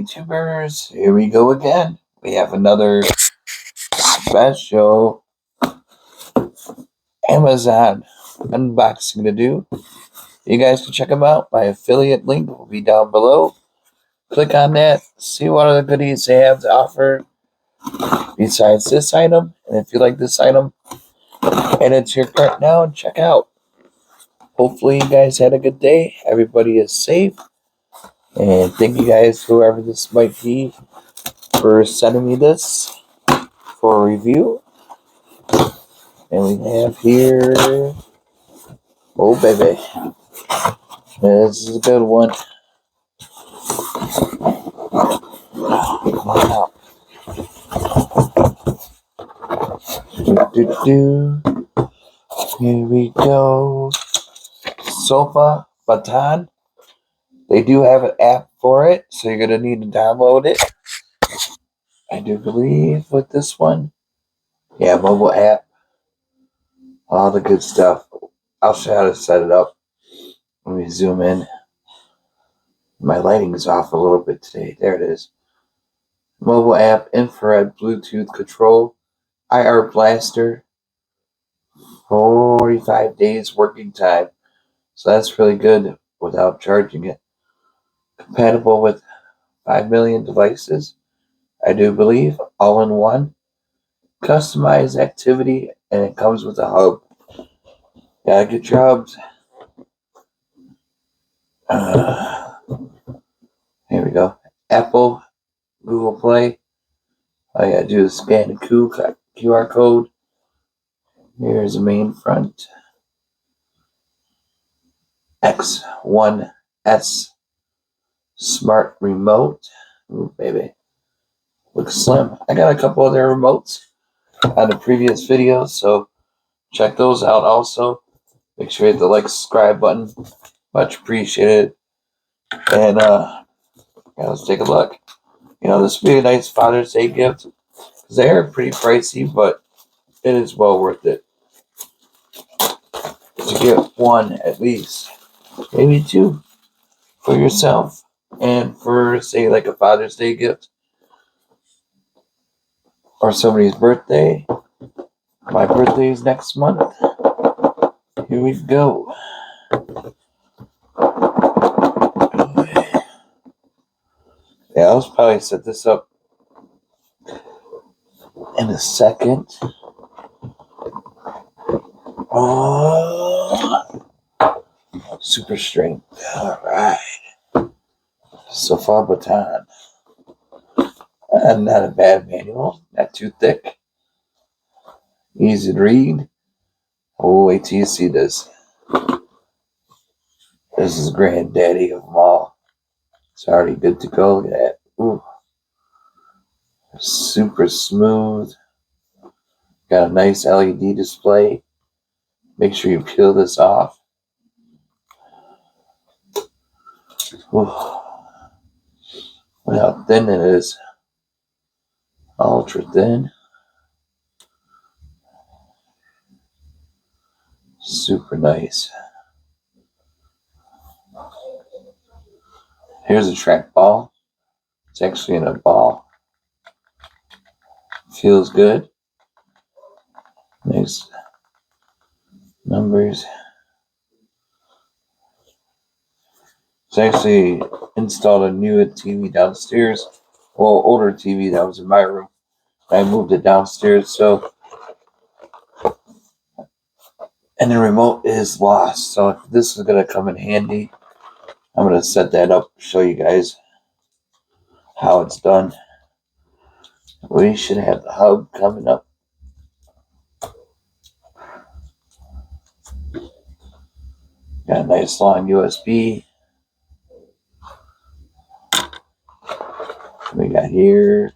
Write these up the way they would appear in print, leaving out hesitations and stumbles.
YouTubers, here we go again. We have another special Amazon unboxing to do. You guys can check them out. My affiliate link will be down below. Click on that, see what other goodies they have to offer besides this item. And if you like this item, add it to your cart now and check out. Hopefully you guys had a good day. Everybody is safe. And thank you guys, whoever this might be, for sending me this for a review. And we have here, oh baby, this is a good one. Wow. Here we go. SofaBaton. They do have an app for it, so you're gonna need to download it. I do believe with this one. Yeah, mobile app. All the good stuff. I'll show you how to set it up. Let me zoom in. My lighting is off a little bit today. There it is. Mobile app, infrared Bluetooth control, IR blaster, 45 days working time. So that's really good without charging it. Compatible with 5 million devices, I do believe, all in one. Customized activity, and it comes with a hub. Gotta get your hubs. Here we go. Apple, Google Play. All you gotta do is scan the QR code. Here's the main front. X1S smart remote. Ooh, baby. Looks slim. I got a couple other remotes on the previous videos, so check those out also. Make sure you hit the like, subscribe button. Much appreciated. And let's take a look. You know, this would be a nice Father's Day gift, because they are pretty pricey, but it is well worth it to get one at least, maybe two, for yourself and for, say, like a Father's Day gift or somebody's birthday. My birthday is next month. Here we go. Yeah, I'll probably set this up in a second. Oh, super strength. All right. SofaBaton. Not a bad manual. Not too thick. Easy to read. Oh, wait till you see this. This is granddaddy of them all. It's already good to go. Look at that. Ooh. Super smooth. Got a nice LED display. Make sure you peel this off. Ooh. Look how thin it is. Ultra thin. Super nice. Here's a trackball. It's actually in a ball. Feels good. Nice numbers. It's actually installed a new TV downstairs. Well, older TV that was in my room. I moved it downstairs, so. And the remote is lost, so this is going to come in handy. I'm going to set that up, show you guys how it's done. We should have the hub coming up. Got a nice long USB. We got here.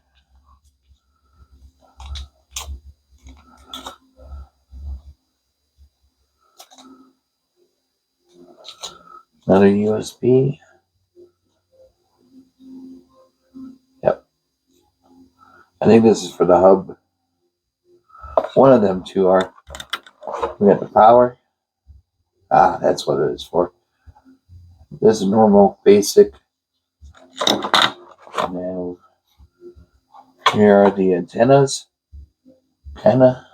Another USB. Yep. I think this is for the hub. One of them two are. We got the power. That's what it is for. This is normal, basic And then here are the antennas. Antenna.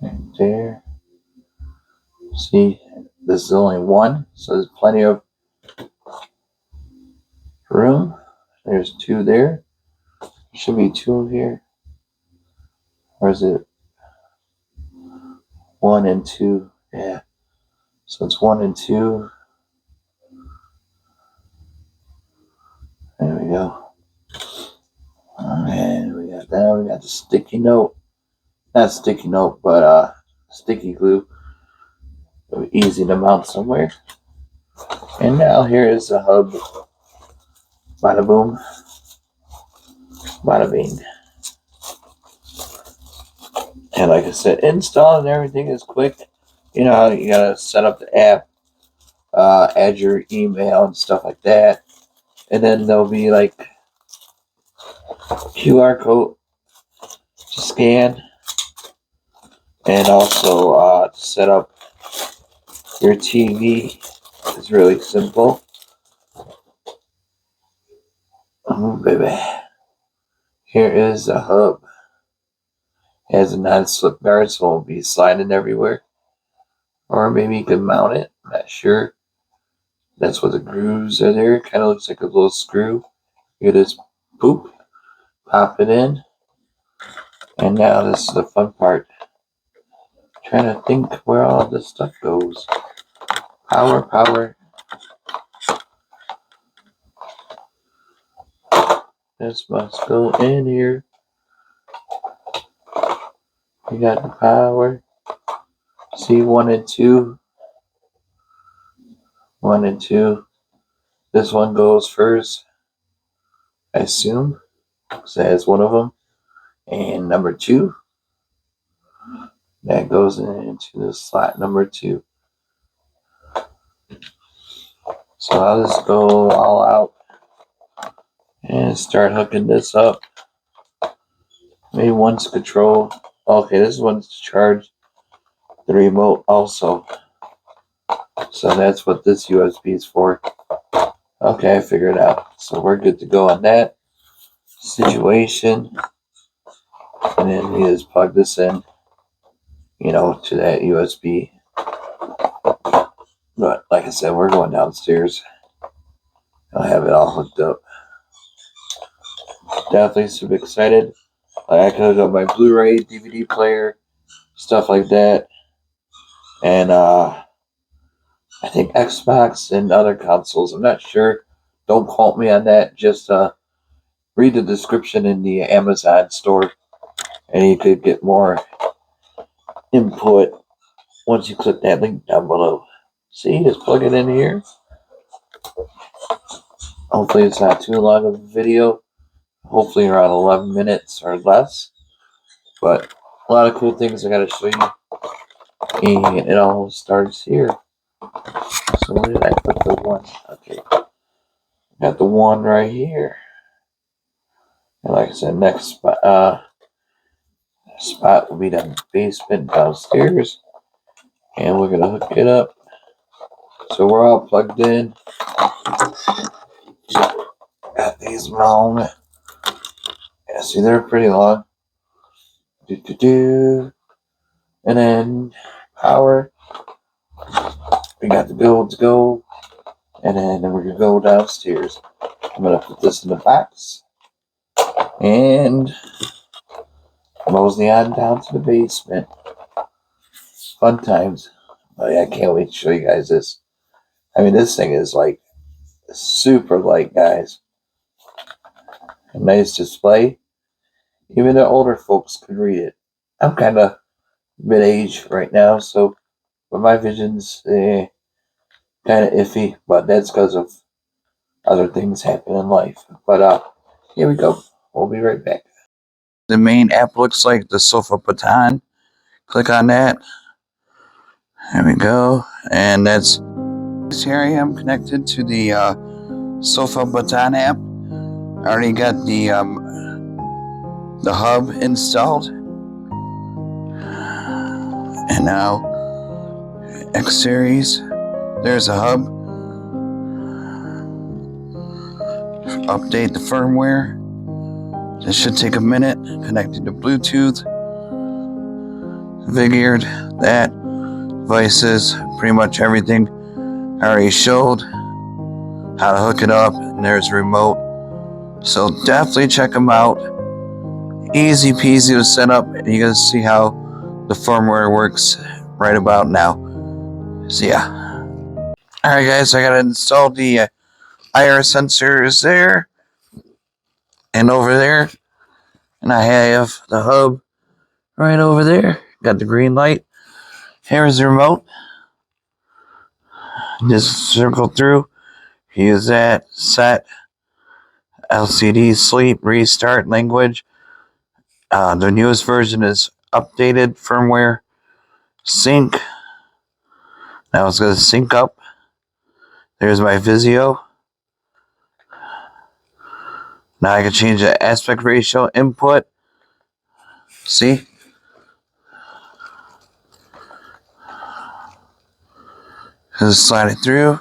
Right there. See, this is only one, so there's plenty of room. There's two there. Should be two here. Or is it 1 and 2? Yeah. So it's 1 and 2. There we go. And we got that. We got the sticky note. Not sticky note, but sticky glue. It'll be easy to mount somewhere. And now here is the hub. Bada boom. Bada bing. And like I said, installing everything is quick. You know how you gotta set up the app, add your email and stuff like that. And then there'll be like QR code to scan. And also to set up your TV. It's really simple. Oh, baby. Here is the hub. It has a non-slip guard, so it won't be sliding everywhere. Or maybe you can mount it. I'm not sure. That's what the grooves are there. Kind of looks like a little screw. You just poop, pop it in. And now this is the fun part. Trying to think where all this stuff goes. Power, power. This must go in here. We got the power. See, 1 and 2. 1 and 2. This one goes first, I assume. So that's one of them. And number 2. That goes into the slot number 2. So I'll just go all out and start hooking this up. Maybe one's control. Okay, this one's to charge the remote also. So that's what this USB is for. Okay, I figured it out. So we're good to go on that situation. And then we just plug this in, you know, to that USB. But like I said, we're going downstairs. I'll have it all hooked up. Definitely super excited. I can hook up my Blu-ray, DVD player, stuff like that. And I think Xbox and other consoles. I'm not sure. Don't quote me on that. Just read the description in the Amazon store, and you could get more input once you click that link down below. See, just plug it in here. Hopefully it's not too long of a video. Hopefully around 11 minutes or less. But a lot of cool things I gotta show you. And it all starts here. So where did I put the one? Okay. Got the one right here. And like I said, next spot will be the basement downstairs. And we're gonna hook it up. So we're all plugged in. Got these long. Yeah, see, they're pretty long. And then power. We got the build to go. And then we're going to go downstairs. I'm going to put this in the box. And mosey on down to the basement. Fun times. Oh yeah, I can't wait to show you guys this. I mean, this thing is like super light, guys. A nice display. Even the older folks can read it. I'm kind of mid-age right now, so but my vision's kind of iffy, but that's because of other things happen in life. But here we go. We'll be right back. The main app looks like the SofaBaton. Click on that. There we go. And that's here I am connected to the SofaBaton app. I already got the hub installed. And now X series. There's a hub update the firmware. This should take a minute. Connected to Bluetooth. Figured that devices, pretty much everything I already showed how to hook it up, and there's a remote. So definitely check them out. Easy peasy to set up, and you guys see how the firmware works right about now. So yeah. Alright guys, I gotta install the IR sensors there and over there. And I have the hub right over there. Got the green light. Here's the remote. Just circle through. Use that. Set. LCD sleep. Restart language. The newest version is updated firmware. Sync. Now it's going to sync up. There's my Vizio. Now I can change the aspect ratio input. See? Just slide it through.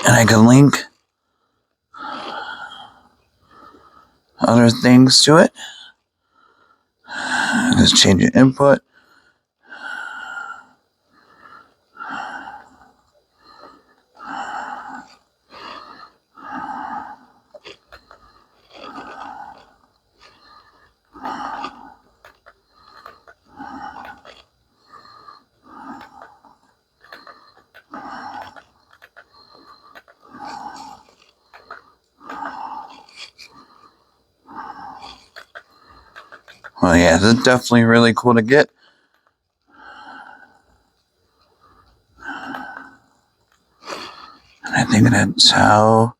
And I can link other things to it. Just change your input. Well, yeah, this is definitely really cool to get. And I think that's how.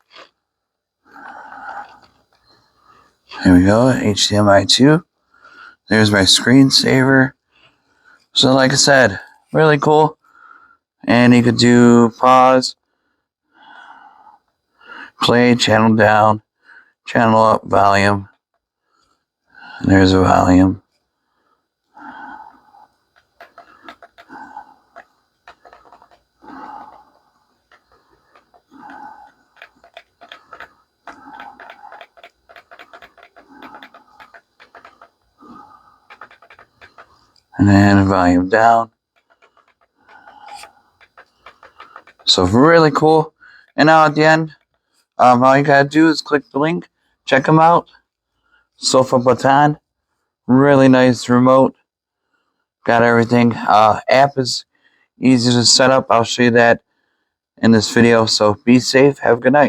Here we go, HDMI 2. There's my screensaver. So like I said, really cool. And you could do pause, play, channel down, channel up, volume. And there's a volume. And then volume down. So really cool. And now at the end, all you gotta do is click the link, check them out. SofaBaton, really nice remote. Got everything. App is easy to set up. I'll show you that in this video. So be safe. Have a good night.